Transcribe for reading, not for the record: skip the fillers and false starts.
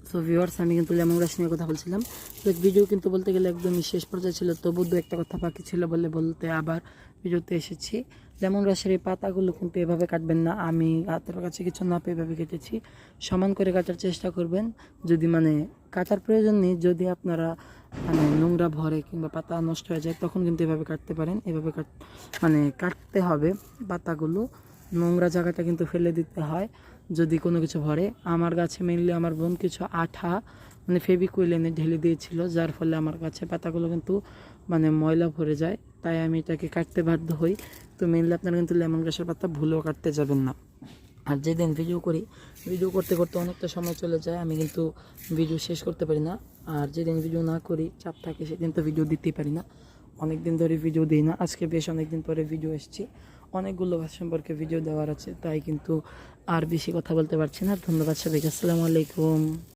So viewers, আমি কিন্তু lemon গ্রাস নিয়ে কথা বলছিলাম। তো ভিডিও কিন্তু বলতে গেলে একদমই শেষ পর্যায়ে ছিল, তবু দু একটা কথা বাকি ছিল বলে বলতে আবার ভিডিওতে এসেছি। লেমন গ্রাসের এই পাতাগুলো কিন্তু এভাবে কাটবেন না, আমি হাতের কাছে কিছু না পেয়ে এভাবে কেটেছি। সমান করে কাটার চেষ্টা করবেন। যদি কাটার প্রয়োজন নেই, যদি আপনারা নোংরা ভরে কিংবা পাতা নষ্ট হয়ে যায়, তখন কিন্তু এভাবে কাটতে পারেন। এভাবে কাটতে হবে পাতাগুলো। নোংরা জায়গাটা কিন্তু ফেলে দিতে হয় যদি কোনো কিছু ভরে। আমার গাছে মেনলি আমার বোন কিছু আঠা ফেভিকুইল এনে ঢেলে দিয়েছিল, যার ফলে আমার গাছে পাতাগুলো কিন্তু ময়লা ভরে যায়, তাই আমি এটাকে কাটতে বাধ্য হই। তো মেনলি আপনারা কিন্তু লেমন গ্রাসের পাতা ভুলেও কাটতে যাবেন না। আর যেদিন ভিডিও করি, ভিডিও করতে করতে অনেকটা সময় চলে যায়, আমি কিন্তু ভিডিও শেষ করতে পারি না। আর যেদিন ভিডিও না করি, চাপ থাকে, সেদিন তো ভিডিও দিতেই পারি না। অনেক দিন ধরে ভিডিও দিই না, আজকে বেশ অনেক দিন পরে ভিডিও এসেছি। অনেকগুলো গাছ সম্পর্কে ভিডিও দেওয়ার আছে, তাই কিন্তু আর বেশি কথা বলতে পারছি না। ধন্যবাদ সবাইকে, আসসালামু আলাইকুম।